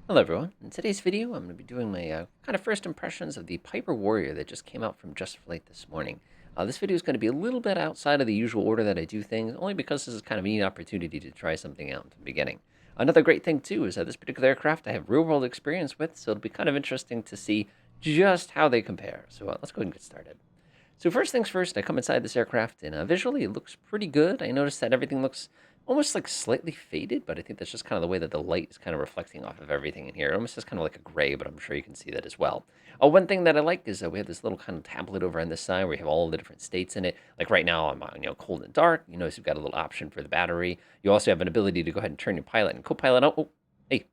Hello everyone. In today's video, I'm going to be doing my kind of first impressions of the Piper Warrior that just came out from JustFlight this morning. This video is going to be a little bit outside of the usual order that I do things, only because this is kind of a neat opportunity to try something out from the beginning. Another great thing too is that this particular aircraft I have real-world experience with, so it'll be kind of interesting to see just how they compare. So let's go ahead and get started. So first things first, I come inside this aircraft, and visually it looks pretty good. I noticed that everything looks almost like slightly faded, but I think that's just kind of the way that the light is kind of reflecting off of everything in here. It almost is kind of like a gray, but I'm sure you can see that as well. One thing that I like is that we have this little kind of tablet over on this side where we have all the different states in it. Like right now, I'm cold and dark. You notice you've got a little option for the battery. You also have an ability to go ahead and turn your pilot and co-pilot out. Oh, hey,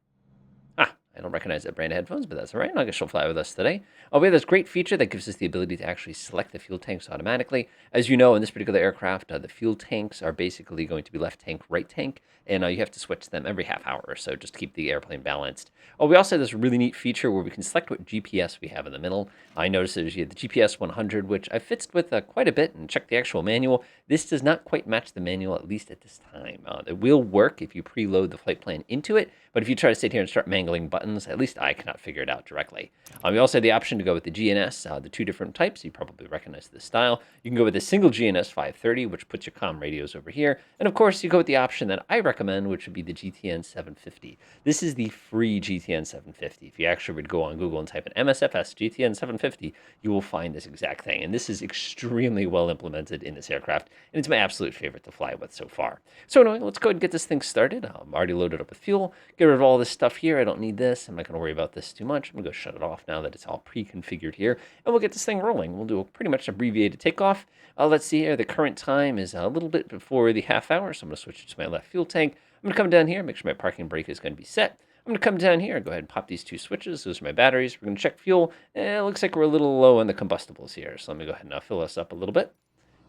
I don't recognize that brand of headphones, but that's all right. I guess she'll fly with us today. We have this great feature that gives us the ability to actually select the fuel tanks automatically. As you know, in this particular aircraft, the fuel tanks are basically going to be left tank, right tank, and you have to switch them every half hour or so just to keep the airplane balanced. We also have this really neat feature where we can select what GPS we have in the middle. I noticed there's the GPS 100, which I fitzed with quite a bit and checked the actual manual. This does not quite match the manual, at least at this time. It will work if you preload the flight plan into it, but if you try to sit here and start mangling buttons, at least I cannot figure it out directly. We also have the option to go with the GNS, the two different types. You probably recognize this style. You can go with a single GNS 530, which puts your comm radios over here. And of course, you go with the option that I recommend, which would be the GTN 750. This is the free GTN 750. If you actually would go on Google and type in MSFS GTN 750, you will find this exact thing. And this is extremely well implemented in this aircraft, and it's my absolute favorite to fly with so far. So anyway, let's go ahead and get this thing started. I'm already loaded up with fuel. Get rid of all this stuff here. I don't need this. I'm not going to worry about this too much. I'm going to go shut it off now that it's all pre-configured here, and we'll get this thing rolling. We'll do a pretty much abbreviated takeoff. Let's see here. The current time is a little bit before the half hour, so I'm going to switch to my left fuel tank. I'm going to come down here, make sure my parking brake is going to be set. I'm going to come down here, go ahead and pop these two switches. Those are my batteries. We're going to check fuel. It looks like we're a little low on the combustibles here, so let me go ahead and fill us up a little bit.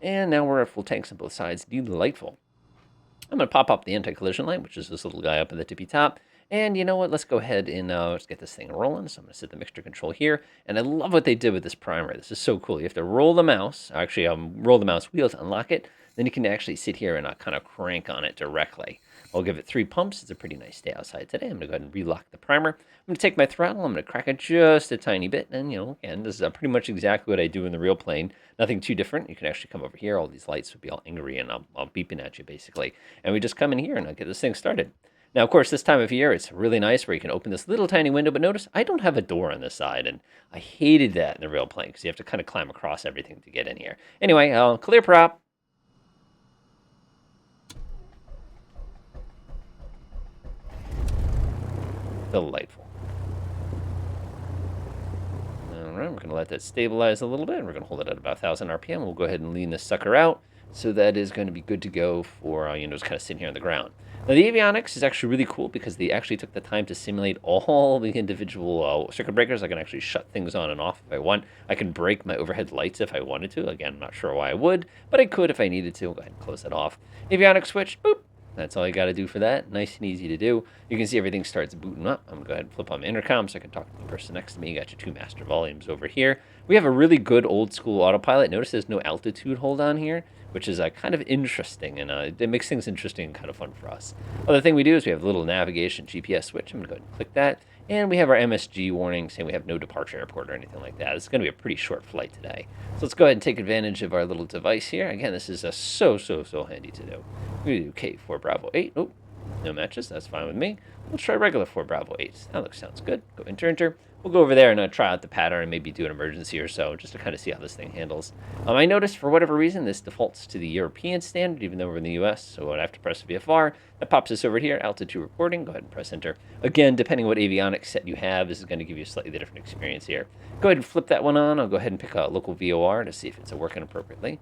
And now we're at full tanks on both sides. Delightful. I'm going to pop up the anti-collision light, which is this little guy up at the tippy top. And you know what? Let's go ahead and let's get this thing rolling. So I'm going to set the mixture control here. And I love what they did with this primer. This is so cool. You have to roll the mouse, actually roll the mouse wheel to unlock it. Then you can actually sit here and kind of crank on it directly. I'll give it 3 pumps. It's a pretty nice day outside today. I'm going to go ahead and relock the primer. I'm going to take my throttle. I'm going to crack it just a tiny bit. And, again, this is pretty much exactly what I do in the real plane. Nothing too different. You can actually come over here. All these lights would be all angry and all beeping at you, basically. And we just come in here and I'll get this thing started. Now, of course, this time of year, it's really nice where you can open this little tiny window. But notice I don't have a door on this side. And I hated that in the real plane because you have to kind of climb across everything to get in here. Anyway, clear prop. Delightful. All right, we're going to let that stabilize a little bit. We're going to hold it at about 1,000 RPM. We'll go ahead and lean this sucker out. So that is going to be good to go for, just kind of sitting here on the ground. Now, the Avionics is actually really cool because they actually took the time to simulate all the individual circuit breakers. I can actually shut things on and off if I want. I can break my overhead lights if I wanted to. Again, I'm not sure why I would, but I could if I needed to. I'll go ahead and close that off. Avionics switch, boop. That's all you got to do for that. Nice and easy to do. You can see everything starts booting up. I'm going to go ahead and flip on my intercom so I can talk to the person next to me. You got your 2 master volumes over here. We have a really good old school autopilot. Notice there's no altitude hold on here, which is kind of interesting, and it makes things interesting and kind of fun for us. Other thing we do is we have a little navigation GPS switch. I'm going to go ahead and click that. And we have our MSG warning saying we have no departure airport or anything like that. It's going to be a pretty short flight today. So let's go ahead and take advantage of our little device here. Again, this is so handy to do. We do K4 Bravo 8. Oh, no matches. That's fine with me. Let's try regular 4 Bravo 8. That sounds good. Go enter. We'll go over there and try out the pattern and maybe do an emergency or so just to kind of see how this thing handles. I noticed for whatever reason this defaults to the European standard even though we're in the US, so I have to press VFR. That pops us over here, altitude recording. Go ahead and press enter. Again, depending on what avionics set you have, this is going to give you a slightly different experience here. Go ahead and flip that one on. I'll go ahead and pick a local VOR to see if it's working appropriately.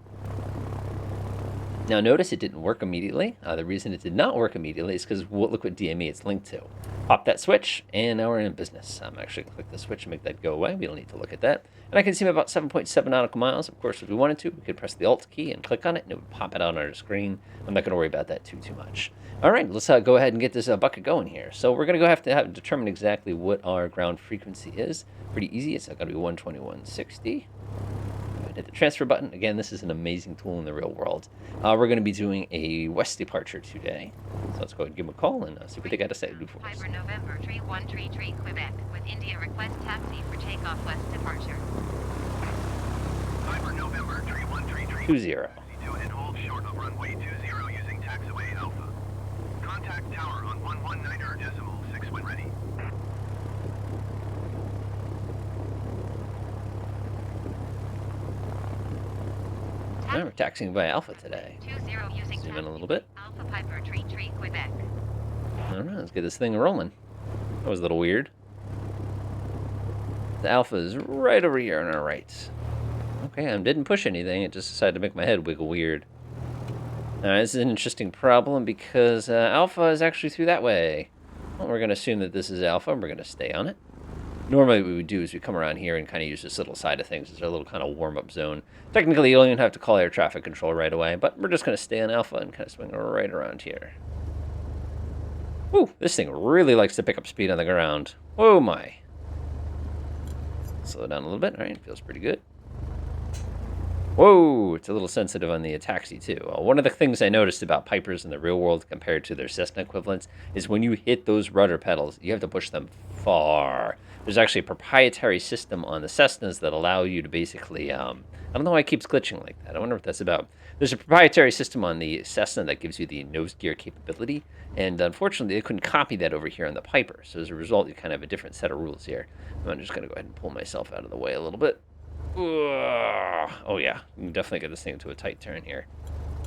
Now notice it didn't work immediately. The reason it did not work immediately is because look what DME it's linked to. Pop that switch, and now we're in business. I'm actually going to click the switch and make that go away. We don't need to look at that. And I can see about 7.7 nautical miles. Of course, if we wanted to, we could press the Alt key and click on it, and it would pop it out on our screen. I'm not going to worry about that too much. All right, let's go ahead and get this bucket going here. So we're going to have to determine exactly what our ground frequency is. Pretty easy. It's going to be 121.60. and hit the transfer button. Again, this is an amazing tool in the real world. We're going to be doing a west departure today. So let's go ahead and give them a call and see what they got to say for us. Piper November 3133 Quebec with India request taxi for takeoff west departure. Piper November 3133 20. and hold short of runway 20 using taxiway Alpha. Contact tower on 119.6 when ready. All right, we're taxiing by Alpha today. 20 using Zoom in a taxi little bit. Alpha Piper 33 Quebec. All right, let's get this thing rolling. That was a little weird. The Alpha is right over here on our right. Okay, I didn't push anything. It just decided to make my head wiggle weird. All right, this is an interesting problem because Alpha is actually through that way. Well, we're going to assume that this is Alpha, and we're going to stay on it. Normally what we would do is we come around here and kind of use this little side of things as our little kind of warm-up zone. Technically, you don't even have to call air traffic control right away, but we're just going to stay on Alpha and kind of swing right around here. Woo, this thing really likes to pick up speed on the ground. Oh my. Slow down a little bit. All right, feels pretty good. Whoa, it's a little sensitive on the taxi too. One of the things I noticed about Pipers in the real world compared to their Cessna equivalents is when you hit those rudder pedals, you have to push them far. There's actually a proprietary system on the Cessnas that allow you to basically, I don't know why it keeps glitching like that. I wonder what that's about. There's a proprietary system on the Cessna that gives you the nose gear capability, and unfortunately they couldn't copy that over here on the Piper. So as a result, you kind of have a different set of rules here. I'm just going to go ahead and pull myself out of the way a little bit. Oh yeah, you can definitely get this thing into a tight turn here.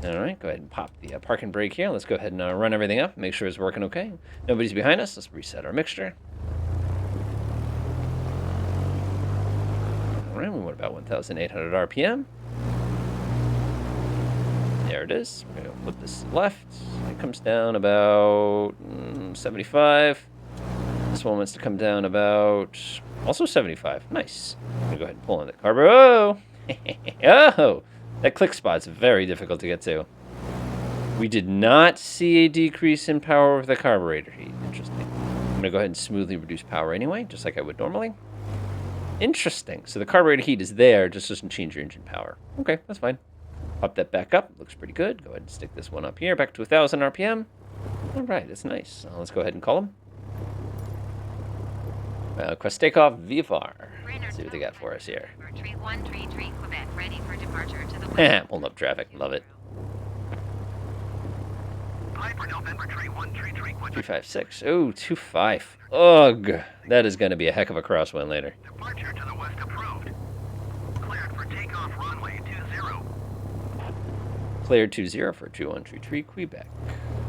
All right, go ahead and pop the parking brake here. Let's go ahead and run everything up, make sure it's working okay. Nobody's behind us. Let's reset our mixture. All right, we went about 1,800 RPM. There it is. We're going to flip this left. It comes down about 75. This one wants to come down about also 75. Nice. I'm going to go ahead and pull on the carburetor. Oh! Oh! That click spot's very difficult to get to. We did not see a decrease in power with the carburetor heat. Interesting. I'm going to go ahead and smoothly reduce power anyway, just like I would normally. Interesting. So the carburetor heat is there, just doesn't change your engine power. Okay, that's fine. Pop that back up. Looks pretty good. Go ahead and stick this one up here, back to 1,000 RPM. All right, that's nice. Let's go ahead and call them. Request takeoff VFR. Let's see what they got for us here. 3133 Quebec, ready for departure to the west. Pulling up traffic. Love it. Piper November 3133 Quebec. 356. Oh, 25. Ugh. That is going to be a heck of a crosswind later. Departure to the west approved. Cleared for takeoff runway 20. Cleared 20 for 2133 Quebec.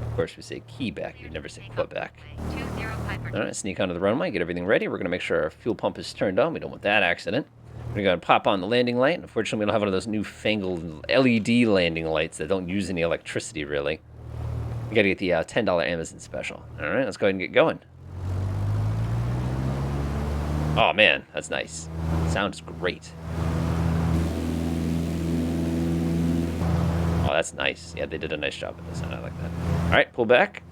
Of course, we say Quebec. We never say Quebec. 20 Piper. All right, sneak onto the runway, get everything ready. We're going to make sure our fuel pump is turned on. We don't want that accident. We're going to go and pop on the landing light. Unfortunately, we don't have one of those newfangled LED landing lights that don't use any electricity, really. We got to get the $10 Amazon special. All right, let's go ahead and get going. Oh, man, that's nice. Sounds great. Oh, that's nice. Yeah, they did a nice job with this. I like that. All right, pull back.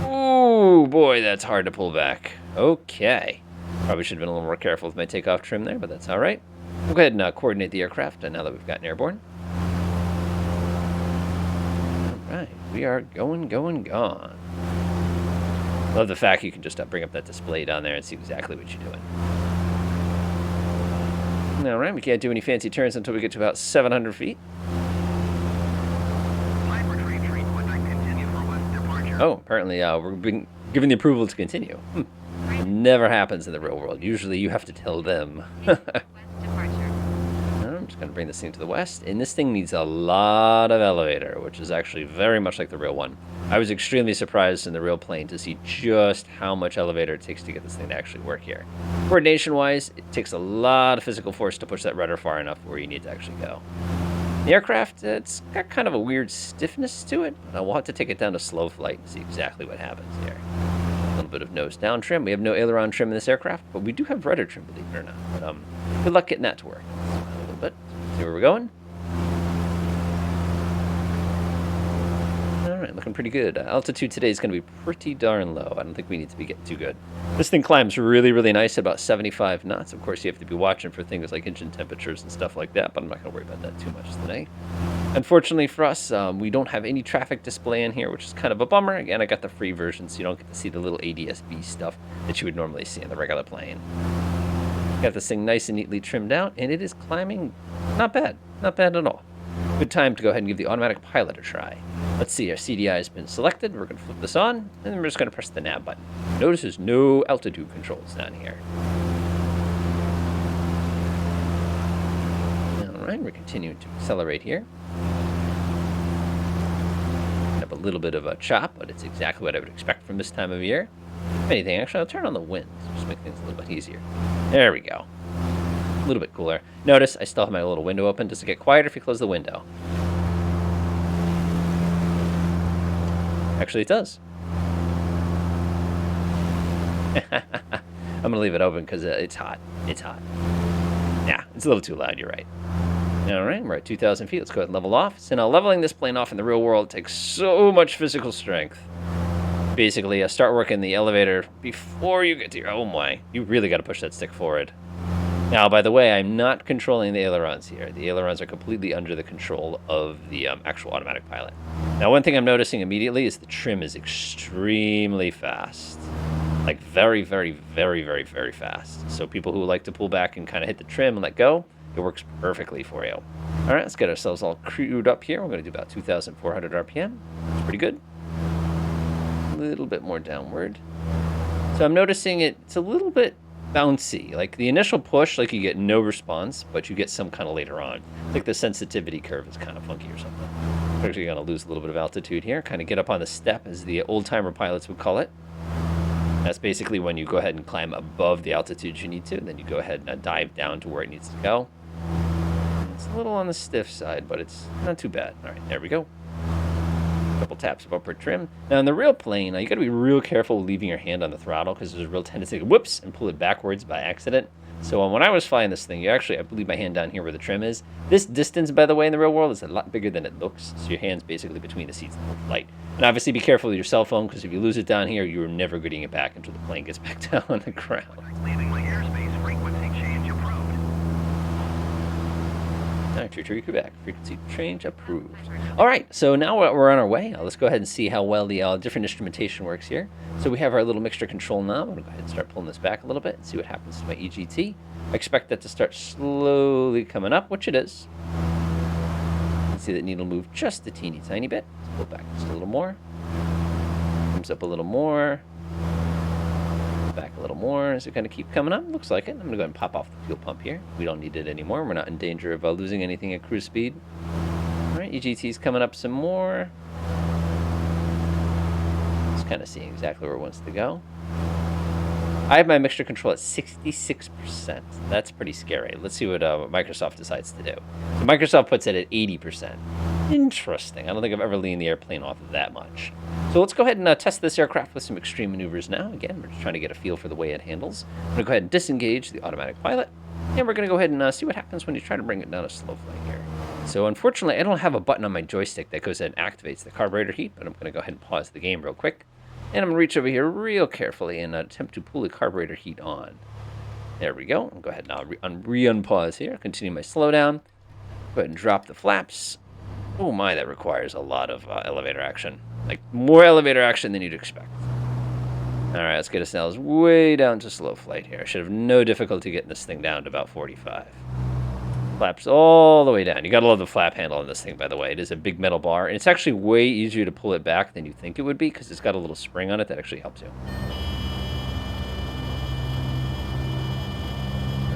Ooh, boy, that's hard to pull back. Okay. Probably should have been a little more careful with my takeoff trim there, but that's all right. We'll go ahead and coordinate the aircraft now that we've gotten airborne. All right, we are going. Love the fact you can just bring up that display down there and see exactly what you're doing. All right, we can't do any fancy turns until we get to about 700 feet. Oh, apparently we're being given the approval to continue. It never happens in the real world. Usually you have to tell them. I'm just going to bring this thing to the west. And this thing needs a lot of elevator, which is actually very much like the real one. I was extremely surprised in the real plane to see just how much elevator it takes to get this thing to actually work here. Coordination-wise, it takes a lot of physical force to push that rudder far enough where you need to actually go. The aircraft, it's got kind of a weird stiffness to it. We'll have to take it down to slow flight and see exactly what happens here. A little bit of nose down trim. We have no aileron trim in this aircraft, but we do have rudder trim, believe it or not. But good luck getting that to work. A little bit. See where we're going. All right, looking pretty good. Altitude today is going to be pretty darn low. I don't think we need to be getting too good. This thing climbs really, really nice at about 75 knots. Of course, you have to be watching for things like engine temperatures and stuff like that, but I'm not going to worry about that too much today. Unfortunately for us, we don't have any traffic display in here, which is kind of a bummer. Again, I got the free version, so you don't get to see the little ADS-B stuff that you would normally see in the regular plane. Got this thing nice and neatly trimmed out, and it is climbing not bad. Not bad at all. Good time to go ahead and give the automatic pilot a try. Let's see, our CDI has been selected. We're going to flip this on, and then we're just going to press the nav button. Notice there's no altitude controls down here. All right, we're continuing to accelerate here. Have a little bit of a chop, but it's exactly what I would expect from this time of year. If anything, actually, I'll turn on the winds, just make things a little bit easier. There we go. A little bit cooler. Notice I still have my little window open. Does it get quieter if you close the window? Actually, it does. I'm going to leave it open because it's hot. It's hot. Yeah, it's a little too loud. You're right. All right, we're at 2,000 feet. Let's go ahead and level off. So now leveling this plane off in the real world takes so much physical strength. Basically, start working the elevator before you get to your... Oh my, you really got to push that stick forward. Now, by the way, I'm not controlling the ailerons here. The ailerons are completely under the control of the actual automatic pilot. Now, one thing I'm noticing immediately is the trim is extremely fast. Like very, very, very, very, very fast. So people who like to pull back and kind of hit the trim and let go, it works perfectly for you. All right, let's get ourselves all crewed up here. We're going to do about 2,400 RPM. It's pretty good. A little bit more downward. So I'm noticing it's a little bit bouncy. Like the initial push, like you get no response, but you get some kind of later on. Like the sensitivity curve is kind of funky or something. We're actually going to lose a little bit of altitude here. Kind of get up on the step, as the old-timer pilots would call it. That's basically when you go ahead and climb above the altitude you need to. Then you go ahead and dive down to where it needs to go. It's a little on the stiff side, but it's not too bad. All right, there we go. Couple taps of upward trim. Now in the real plane, you got to be real careful leaving your hand on the throttle because there's a real tendency to whoops and pull it backwards by accident. So when I was flying this thing, I believe my hand down here where the trim is. This distance, by the way, in the real world is a lot bigger than it looks. So your hand's basically between the seats the whole flight. And obviously be careful with your cell phone because if you lose it down here, you're never getting it back until the plane gets back down on the ground. Leaving my airspace, frequency change approved. Tree Quebec, frequency change approved. All right, so now we're on our way. Let's go ahead and see how well the different instrumentation works here. So we have our little mixture control knob. I'm going to go ahead and start pulling this back a little bit and see what happens to my EGT. I expect that to start slowly coming up, which it is. You can see that needle move just a teeny tiny bit. Let's pull back just a little more. Comes up a little more. Back a little more. Is it going to keep coming up? Looks like it. I'm going to go ahead and pop off the fuel pump here. We don't need it anymore. We're not in danger of losing anything at cruise speed. All right, EGT's coming up some more. Just kind of seeing exactly where it wants to go. I have my mixture control at 66%. That's pretty scary. Let's see what Microsoft decides to do. So Microsoft puts it at 80%. Interesting. I don't think I've ever leaned the airplane off that much. So let's go ahead and test this aircraft with some extreme maneuvers now. Again, we're just trying to get a feel for the way it handles. I'm going to go ahead and disengage the automatic pilot. And we're going to go ahead and see what happens when you try to bring it down a slow flight here. So unfortunately, I don't have a button on my joystick that goes ahead and activates the carburetor heat, but I'm going to go ahead and pause the game real quick. And I'm going to reach over here real carefully and attempt to pull the carburetor heat on. There we go. I'll go ahead and re-unpause here. Continue my slowdown. Go ahead and drop the flaps. Oh my, that requires a lot of elevator action. Like more elevator action than you'd expect. All right, let's get us now way down to slow flight here. I should have no difficulty getting this thing down to about 45. Flaps all the way down. You gotta love the flap handle on this thing, by the way. It is a big metal bar, and it's actually way easier to pull it back than you think it would be because it's got a little spring on it that actually helps you.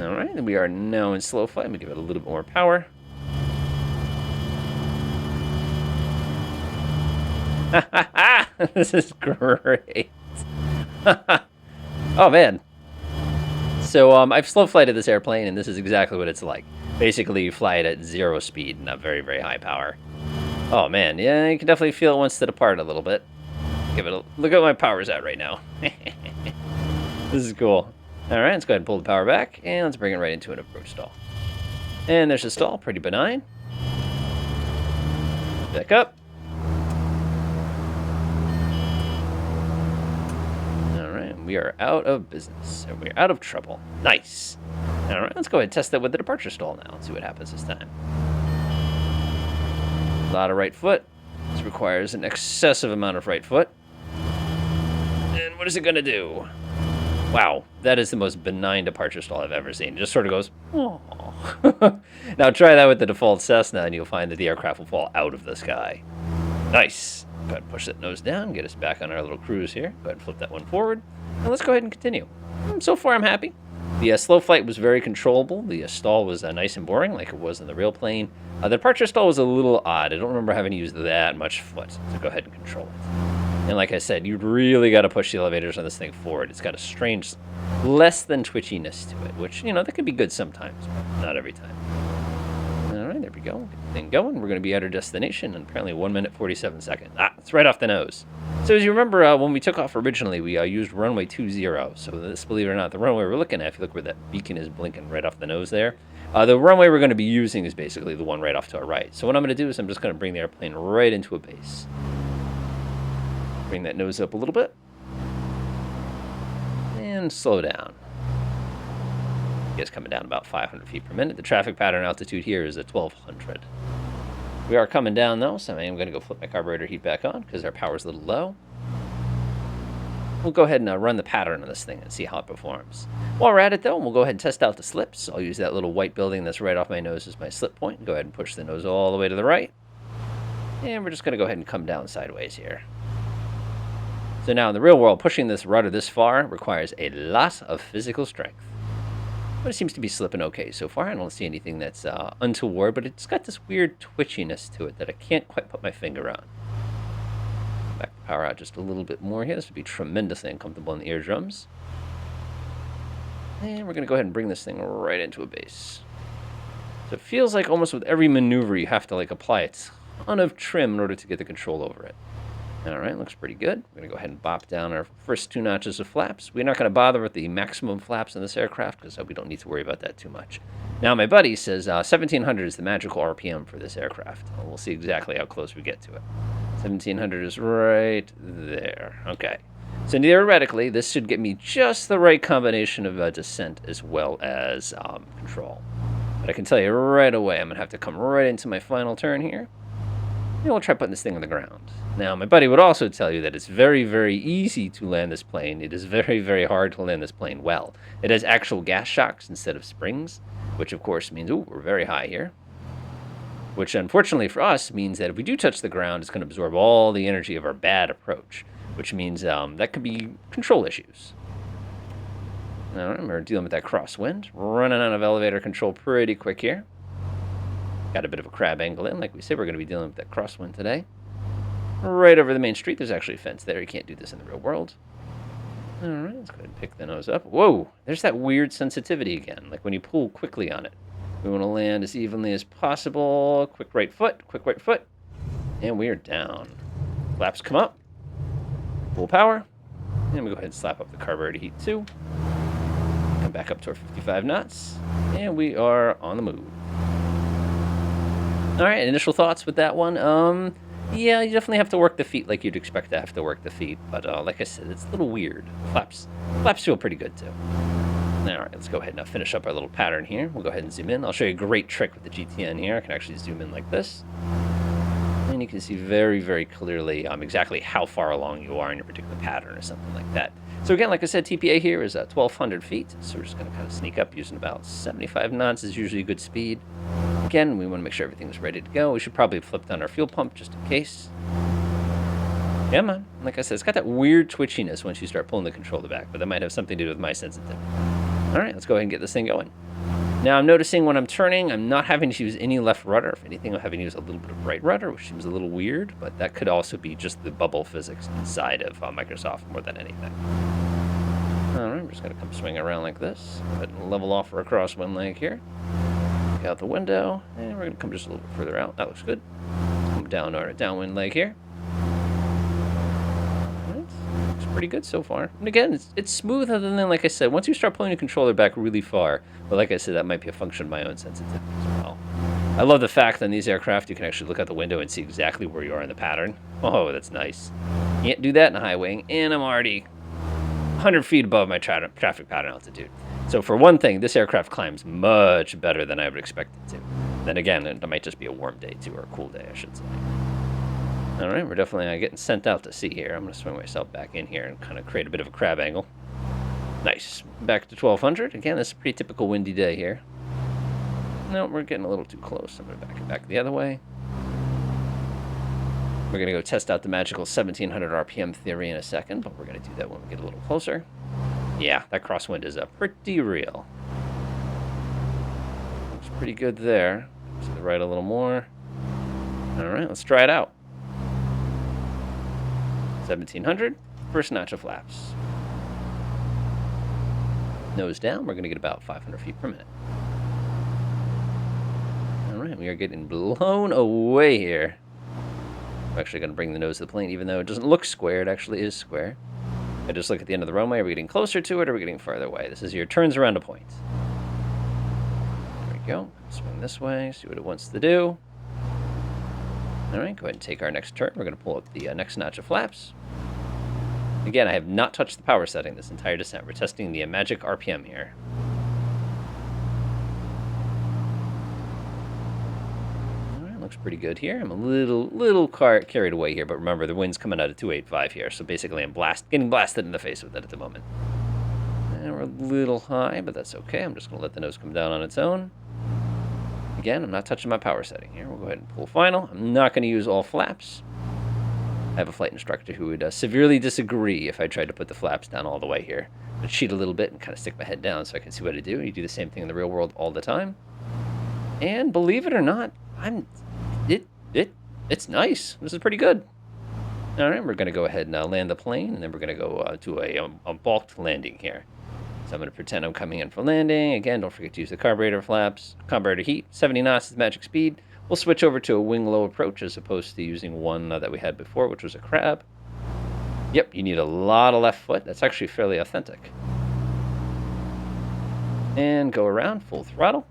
All right, and we are now in slow flight. Let me give it a little bit more power. This is great. Oh man. So I've slow flighted this airplane, and this is exactly what it's like. Basically, you fly it at 0 speed and not very, very high power. Oh man, yeah, you can definitely feel it wants to depart a little bit. Give it a look at my power's at right now. This is cool. All right, let's go ahead and pull the power back, and let's bring it right into an approach stall. And there's a stall, pretty benign. Back up. and we are out of business. And we're out of trouble. Nice. All right, let's go ahead and test that with the departure stall now and see what happens this time. A lot of right foot. This requires an excessive amount of right foot. And what is it going to do? Wow, that is the most benign departure stall I've ever seen. It just sort of goes, oh. Now try that with the default Cessna, and you'll find that the aircraft will fall out of the sky. Nice. Go ahead and push that nose down, get us back on our little cruise here. Go ahead and flip that one forward, and let's go ahead and continue. So far, I'm happy. The slow flight was very controllable. The stall was nice and boring, like it was in the real plane. The departure stall was a little odd. I don't remember having to use that much foot to go ahead and control it. And like I said, you really got to push the elevators on this thing forward. It's got a strange, less than twitchiness to it, which, that could be good sometimes, but not every time. All right, there we go. Get the thing going. We're going to be at our destination in apparently 1 minute, 47 seconds. It's right off the nose. So as you remember, when we took off originally, we used runway 20. So this, believe it or not, the runway we're looking at, if you look where that beacon is blinking right off the nose there, the runway we're going to be using is basically the one right off to our right. So what I'm going to do is I'm just going to bring the airplane right into a base. Bring that nose up a little bit. And slow down. It's coming down about 500 feet per minute. The traffic pattern altitude here is at 1200. We are coming down though, so I am going to go flip my carburetor heat back on because our power's a little low. We'll go ahead and run the pattern on this thing and see how it performs. While we're at it though, we'll go ahead and test out the slips. I'll use that little white building that's right off my nose as my slip point. Go ahead and push the nose all the way to the right. And we're just going to go ahead and come down sideways here. So now in the real world, pushing this rudder this far requires a lot of physical strength. But it seems to be slipping okay so far. I don't see anything that's untoward, but it's got this weird twitchiness to it that I can't quite put my finger on. Back the power out just a little bit more here. This would be tremendously uncomfortable in the eardrums. And we're going to go ahead and bring this thing right into a base. So it feels like almost with every maneuver you have to apply a ton of trim in order to get the control over it. All right, looks pretty good. We're going to go ahead and bop down our first 2 notches of flaps. We're not going to bother with the maximum flaps in this aircraft because we don't need to worry about that too much. Now, my buddy says 1700 is the magical RPM for this aircraft. We'll see exactly how close we get to it. 1700 is right there. Okay. So theoretically, this should get me just the right combination of descent as well as control. But I can tell you right away, I'm going to have to come right into my final turn here. And we'll try putting this thing on the ground. Now, my buddy would also tell you that it's very, very easy to land this plane. It is very, very hard to land this plane well. It has actual gas shocks instead of springs, which of course means, we're very high here. Which unfortunately for us means that if we do touch the ground, it's going to absorb all the energy of our bad approach, which means that could be control issues. Now, we're dealing with that crosswind, running out of elevator control pretty quick here. Got a bit of a crab angle in. Like we said, we're going to be dealing with that crosswind today. Right over the main street. There's actually a fence there. You can't do this in the real world. All right, let's go ahead and pick the nose up. Whoa, there's that weird sensitivity again, like when you pull quickly on it. We want to land as evenly as possible. Quick right foot. And we are down. Flaps come up. Full power. And we go ahead and slap up the carburetor heat too. Come back up to our 55 knots. And we are on the move. All right, initial thoughts with that one. Yeah, you definitely have to work the feet like you'd expect to have to work the feet. But like I said, it's a little weird. Flaps feel pretty good too. All right, let's go ahead and finish up our little pattern here. We'll go ahead and zoom in. I'll show you a great trick with the GTN here. I can actually zoom in like this. And you can see very, very clearly exactly how far along you are in your particular pattern or something like that. So again, like I said, TPA here is 1,200 feet. So we're just going to kind of sneak up using about 75 knots is usually a good speed. Again, we want to make sure everything's ready to go. We should probably flip down our fuel pump just in case. Yeah, man. Like I said, it's got that weird twitchiness once you start pulling the controller back, but that might have something to do with my sensitivity. All right, let's go ahead and get this thing going. Now, I'm noticing when I'm turning, I'm not having to use any left rudder. If anything, I'm having to use a little bit of right rudder, which seems a little weird, but that could also be just the bubble physics inside of Microsoft more than anything. All right, we're just going to come swing around like this. Go ahead and level off for a crosswind leg here. Look out the window, and we're going to come just a little bit further out. That looks good. Come down our downwind leg here. Looks pretty good so far. And again, it's smooth other than, like I said, once you start pulling the controller back really far, but like I said, that might be a function of my own sensitivity as well. I love the fact that in these aircraft, you can actually look out the window and see exactly where you are in the pattern. Oh, that's nice. Can't do that in a high wing, and I'm already 100 feet above my traffic pattern altitude. So for one thing, this aircraft climbs much better than I would expect it to. Then again, it might just be a warm day too, or a cool day, I should say. All right, we're definitely getting sent out to sea here. I'm going to swing myself back in here and kind of create a bit of a crab angle. Nice. Back to 1200. Again, this is a pretty typical windy day here. No, we're getting a little too close. I'm going to back it back the other way. We're going to go test out the magical 1700 RPM theory in a second, but we're going to do that when we get a little closer. Yeah, that crosswind is pretty real. Looks pretty good there. To the right a little more. All right, let's try it out. 1700, first notch of flaps. Nose down, we're going to get about 500 feet per minute. All right, we are getting blown away here. I'm actually going to bring the nose of the plane, even though it doesn't look square, it actually is square. I just look at the end of the runway. Are we getting closer to it, or are we getting farther away? This is your turns around a point. There we go. Swing this way, see what it wants to do. All right, go ahead and take our next turn. We're going to pull up the next notch of flaps. Again, I have not touched the power setting this entire descent. We're testing the magic RPM here. Looks pretty good here. I'm a little carried away here, but remember the wind's coming out of 285 here, so basically I'm getting blasted in the face with it at the moment. And we're a little high, but that's okay. I'm just going to let the nose come down on its own. Again, I'm not touching my power setting here. We'll go ahead and pull final. I'm not going to use all flaps. I have a flight instructor who would severely disagree if I tried to put the flaps down all the way here. I'd cheat a little bit and kind of stick my head down so I can see what I do. You do the same thing in the real world all the time. And believe it or not, it's nice. This is pretty good. All right, we're going to go ahead and land the plane, and then we're going to go to a balked landing here. So I'm going to pretend I'm coming in for landing. Again, don't forget to use the carburetor flaps. Carburetor heat, 70 knots is magic speed. We'll switch over to a wing low approach as opposed to using one that we had before, which was a crab. Yep, you need a lot of left foot. That's actually fairly authentic. And go around, full throttle.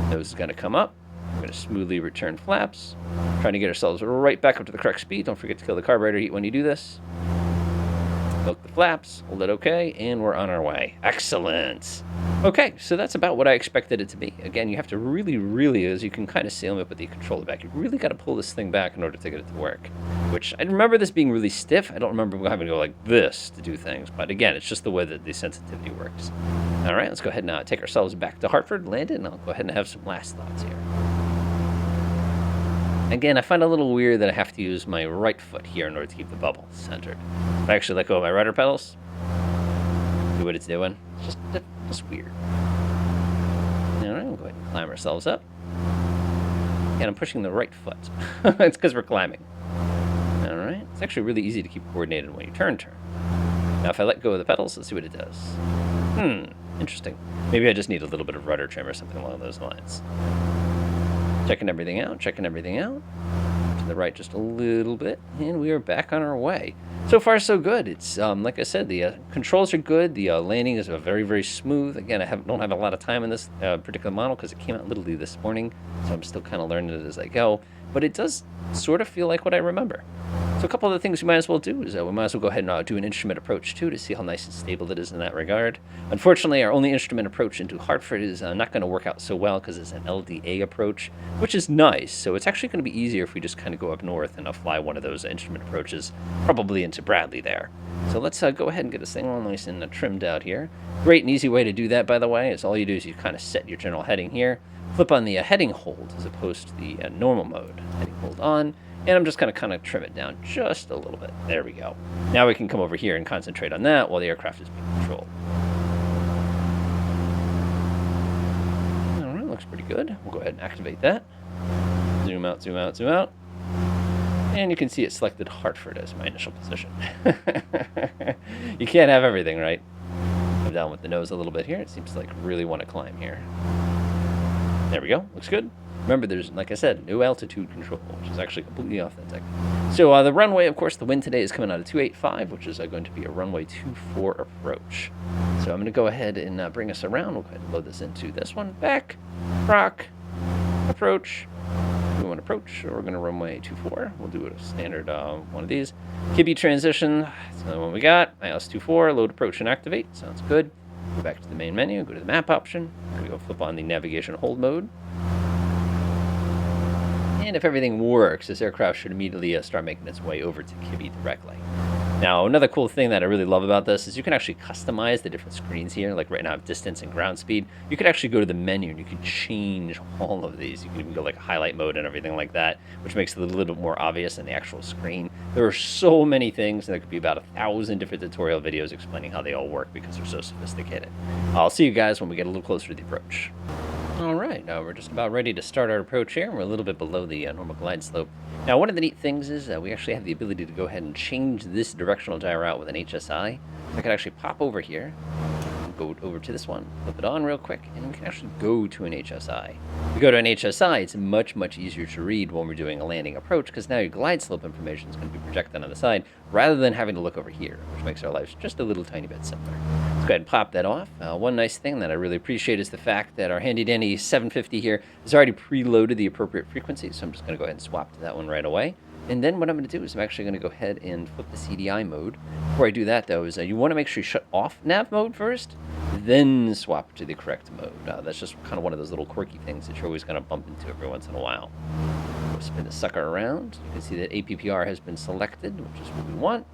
Nose is going to come up. We're going to smoothly return flaps. Trying to get ourselves right back up to the correct speed. Don't forget to kill the carburetor heat when you do this. Milk the flaps, hold it okay, and we're on our way. Excellent. Okay, so that's about what I expected it to be. Again, you have to really, as you can kind of see, let me put the controller back. You really got to pull this thing back in order to get it to work. Which, I remember this being really stiff. I don't remember having to go like this to do things. But again, it's just the way that the sensitivity works. All right, let's go ahead and take ourselves back to Hartford, land it, and I'll go ahead and have some last thoughts here. Again, I find it a little weird that I have to use my right foot here in order to keep the bubble centered. If I actually let go of my rudder pedals, do what it's doing. It's just weird. All right, we'll go ahead and climb ourselves up. And I'm pushing the right foot. It's because we're climbing. All right, it's actually really easy to keep coordinated when you turn. Now, if I let go of the pedals, let's see what it does. Interesting. Maybe I just need a little bit of rudder trim or something along those lines. Checking everything out. To the right just a little bit, and we are back on our way. So far, so good. It's like I said, the controls are good. The landing is very smooth. Again, I don't have a lot of time in this particular model because it came out literally this morning, so I'm still kind of learning it as I go. But it does sort of feel like what I remember. So a couple of the things we might as well do is we might as well go ahead and do an instrument approach too to see how nice and stable it is in that regard. Unfortunately, our only instrument approach into Hartford is not going to work out so well because it's an LDA approach, which is nice. So it's actually going to be easier if we just kind of go up north and fly one of those instrument approaches, probably into Bradley there. So let's go ahead and get this thing all nice and trimmed out here. Great and easy way to do that, by the way, is all you do is you kind of set your general heading here, flip on the heading hold as opposed to the normal mode. Heading hold on. And I'm just going to kind of trim it down just a little bit. There we go. Now we can come over here and concentrate on that while the aircraft is being controlled. All right, looks pretty good. We'll go ahead and activate that. Zoom out. And you can see it selected Hartford as my initial position. You can't have everything, right? Come down with the nose a little bit here. It seems like really want to climb here. There we go. Looks good. Remember, there's, like I said, no altitude control, which is actually completely authentic. So the runway, of course, the wind today is coming out of 285, which is going to be a runway 24 approach. So I'm going to go ahead and bring us around. We'll go ahead and load this into this one. Back, rock, approach. We want to approach. We're going to runway 24. We'll do a standard one of these. Kibby transition. That's another one we got. ILS 24, load approach and activate. Sounds good. Go back to the main menu, go to the map option. We're going to go flip on the navigation hold mode. And if everything works, this aircraft should immediately start making its way over to Kibby directly. Now, another cool thing that I really love about this is you can actually customize the different screens here. Like right now I have distance and ground speed. You could actually go to the menu and you can change all of these. You can even go like highlight mode and everything like that, which makes it a little bit more obvious in the actual screen. There are so many things, and there could be about 1,000 different tutorial videos explaining how they all work because they're so sophisticated. I'll see you guys when we get a little closer to the approach. All right, now we're just about ready to start our approach here. We're a little bit below the normal glide slope. Now, one of the neat things is we actually have the ability to go ahead and change this directional gyro out with an HSI. I can actually pop over here, go over to this one, flip it on real quick, and we can actually go to an HSI. If we go to an HSI, it's much, much easier to read when we're doing a landing approach because now your glide slope information is going to be projected on the side rather than having to look over here, which makes our lives just a little tiny bit simpler. Let's go ahead and pop that off. One nice thing that I really appreciate is the fact that our handy-dandy 750 here has already preloaded the appropriate frequency, so I'm just going to go ahead and swap to that one right away. And then what I'm going to do is I'm actually going to go ahead and flip the CDI mode. Before I do that, though, is you want to make sure you shut off nav mode first, then swap to the correct mode. That's just kind of one of those little quirky things that you're always going to bump into every once in a while. We'll spin the sucker around. You can see that APPR has been selected, which is what we want.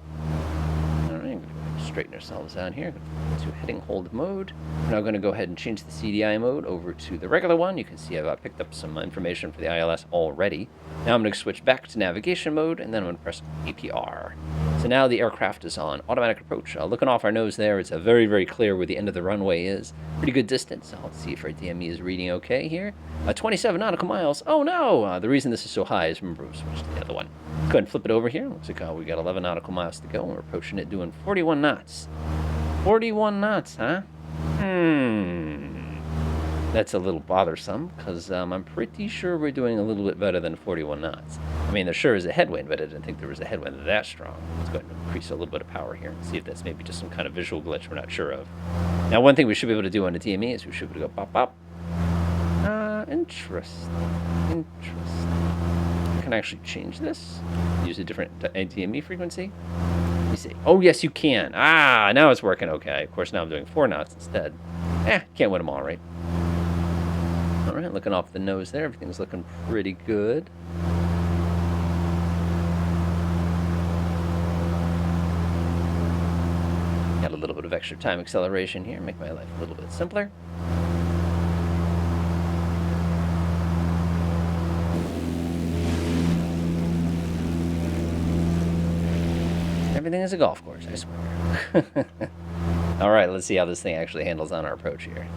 All right, I'm going to go ahead and straighten ourselves out here. To heading hold mode. We're now going to go ahead and change the CDI mode over to the regular one. You can see I've picked up some information for the ILS already. Now I'm going to switch back to navigation mode, and then I'm going to press APR. So now the aircraft is on automatic approach. Looking off our nose there, it's very, very clear where the end of the runway is. Pretty good distance. Let's see if our DME is reading okay here. 27 nautical miles. Oh no! The reason this is so high is remember we switched to the other one. Let's go ahead and flip it over here. Looks like we got 11 nautical miles to go. We're approaching it doing 41 knots. 41 knots, huh? That's a little bothersome, because I'm pretty sure we're doing a little bit better than 41 knots. I mean, there sure is a headwind, but I didn't think there was a headwind that strong. Let's go ahead and increase a little bit of power here and see if that's maybe just some kind of visual glitch we're not sure of. Now, one thing we should be able to do on the DME is we should be able to go pop, pop. Interesting. I can actually change this. Use a different DME frequency. Let me see. Oh, yes, you can. Now it's working okay. Of course, now I'm doing 4 knots instead. Can't win them all, right? All right, looking off the nose there. Everything's looking pretty good. Got a little bit of extra time acceleration here. Make my life a little bit simpler. Everything is a golf course, I swear. All right, let's see how this thing actually handles on our approach here.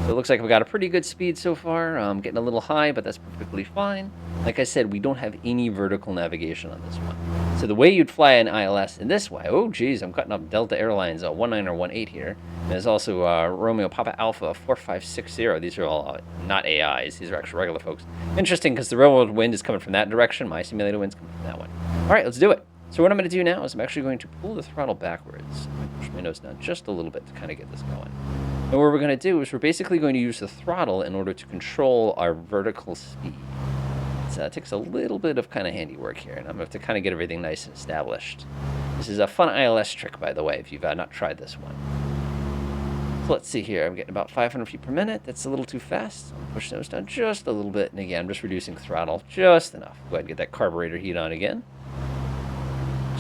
So it looks like we've got a pretty good speed so far. I'm getting a little high, but that's perfectly fine. Like I said, we don't have any vertical navigation on this one. So the way you'd fly an ILS in this way, oh geez, I'm cutting up Delta Airlines 19 or 18 here. And there's also Romeo Papa Alpha 4560. These are all not AIs. These are actual regular folks. Interesting, because the railroad wind is coming from that direction. My simulated wind's coming from that one. All right, let's do it. So what I'm going to do now is I'm actually going to pull the throttle backwards. Push my nose down just a little bit to kind of get this going. And what we're going to do is we're basically going to use the throttle in order to control our vertical speed. It takes a little bit of kind of handiwork here, and I'm going to have to kind of get everything nice and established. This is a fun ILS trick, by the way, if you've not tried this one. So let's see here. I'm getting about 500 feet per minute. That's a little too fast. I'll push those down just a little bit, and again, I'm just reducing throttle just enough. Go ahead and get that carburetor heat on again.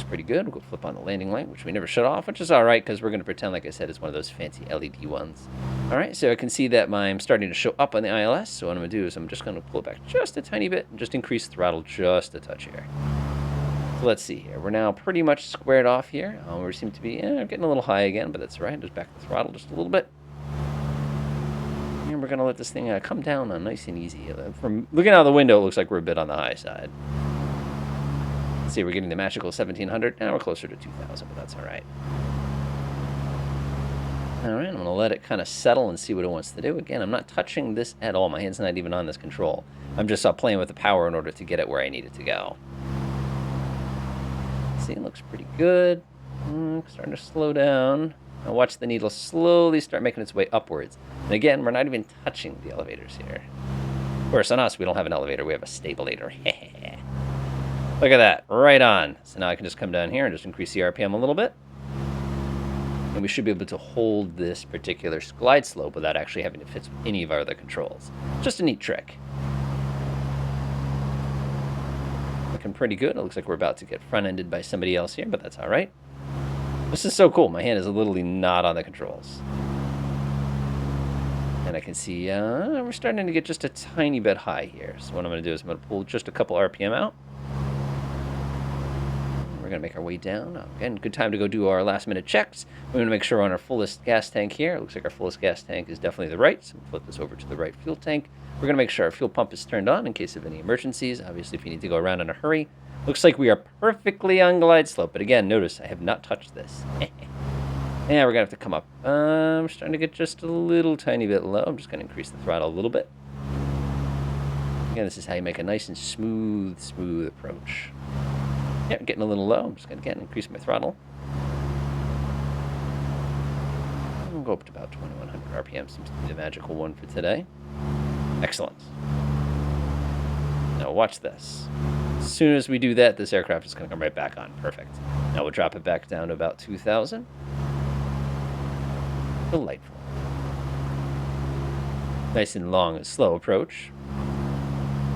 Pretty good. We'll go flip on the landing light, which we never shut off, which is all right because we're going to pretend, like I said, it's one of those fancy LED ones. All right, so I can see that I'm starting to show up on the ILS. So what I'm going to do is I'm just going to pull it back just a tiny bit and just increase throttle just a touch here. So let's see here. We're now pretty much squared off here. We seem to be getting a little high again, but that's all right. Just back the throttle just a little bit. And we're going to let this thing come down nice and easy. From looking out the window, it looks like we're a bit on the high side. See, we're getting the magical 1700. Now we're closer to 2000, but that's all right. All right, I'm going to let it kind of settle and see what it wants to do. Again, I'm not touching this at all. My hand's not even on this control. I'm just playing with the power in order to get it where I need it to go. See, it looks pretty good. Starting to slow down. Now watch the needle slowly start making its way upwards. And again, we're not even touching the elevators here. course, on us, we don't have an elevator. We have a stabilator. Look at that. Right on. So now I can just come down here and just increase the RPM a little bit. And we should be able to hold this particular glide slope without actually having to fit any of our other controls. Just a neat trick. Looking pretty good. It looks like we're about to get front-ended by somebody else here, but that's all right. This is so cool. My hand is literally not on the controls. And I can see we're starting to get just a tiny bit high here. So what I'm going to do is I'm going to pull just a couple RPM out. We're going to make our way down. Again, good time to go do our last-minute checks. We're going to make sure we're on our fullest gas tank here. It looks like our fullest gas tank is definitely the right. So we'll flip this over to the right fuel tank. We're going to make sure our fuel pump is turned on in case of any emergencies. Obviously, if you need to go around in a hurry. Looks like we are perfectly on glide slope. But again, notice I have not touched this. Yeah, we're going to have to come up. I'm starting to get just a little tiny bit low. I'm just going to increase the throttle a little bit. Again, this is how you make a nice and smooth approach. Yeah, getting a little low. I'm just going to increase my throttle. We'll go up to about 2100 RPM. Seems to be the magical one for today. Excellent. Now watch this. As soon as we do that, this aircraft is going to come right back on. Perfect. Now we'll drop it back down to about 2000. Delightful. Nice and long and slow approach.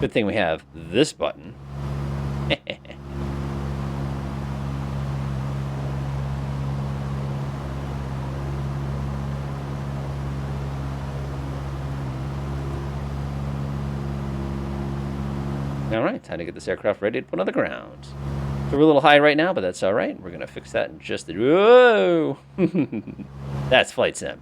Good thing we have this button. All right, time to get this aircraft ready to put on the ground. So we're a little high right now, but that's all right. We're going to fix that in just a... Whoa! That's flight sim.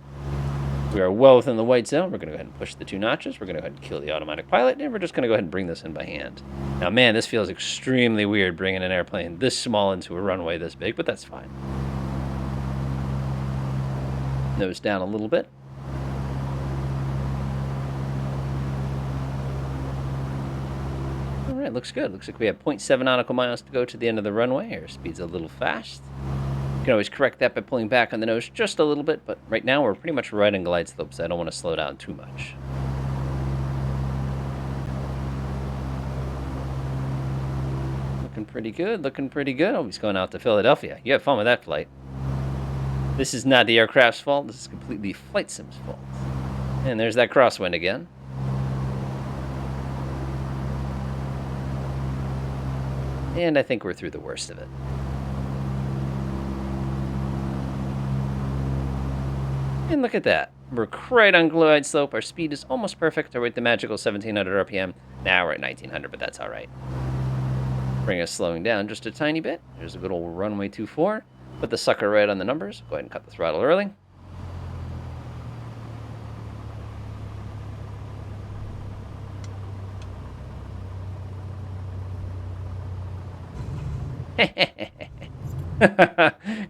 We are well within the white zone. We're going to go ahead and push the 2 notches. We're going to go ahead and kill the automatic pilot, and we're just going to go ahead and bring this in by hand. Now, man, this feels extremely weird bringing an airplane this small into a runway this big, but that's fine. Nose down a little bit. All right, looks good. Looks like we have 0.7 nautical miles to go to the end of the runway. Airspeed's a little fast. You can always correct that by pulling back on the nose just a little bit, but right now we're pretty much right on glide slope, so I don't want to slow down too much. Looking pretty good, looking pretty good. Oh, he's going out to Philadelphia. You have fun with that flight. This is not the aircraft's fault. This is completely Flight Sim's fault. And there's that crosswind again. And I think we're through the worst of it. And look at that. We're right on glide slope. Our speed is almost perfect. We're at the magical 1700 RPM. Now we're at 1900, but that's all right. Bring us slowing down just a tiny bit. There's a good old runway 24. Put the sucker right on the numbers. Go ahead and cut the throttle early.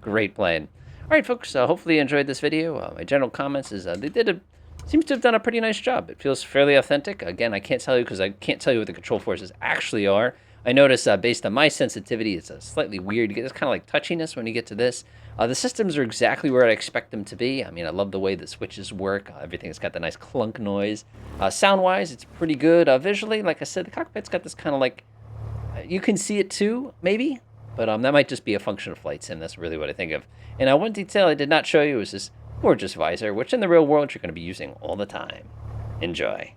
Great plane. All right, folks, hopefully you enjoyed this video. My general comments is seems to have done a pretty nice job. It feels fairly authentic. Again, I can't tell you because I can't tell you what the control forces actually are. I notice based on my sensitivity, it's slightly weird. You get this kind of like touchiness when you get to this. The systems are exactly where I expect them to be. I mean, I love the way the switches work. Everything's got the nice clunk noise. Sound-wise, it's pretty good. Visually, like I said, the cockpit's got this kind of like, you can see it too, maybe. But that might just be a function of Flight Sim. That's really what I think of. And one detail I did not show you is this gorgeous visor, which in the real world you're going to be using all the time. Enjoy.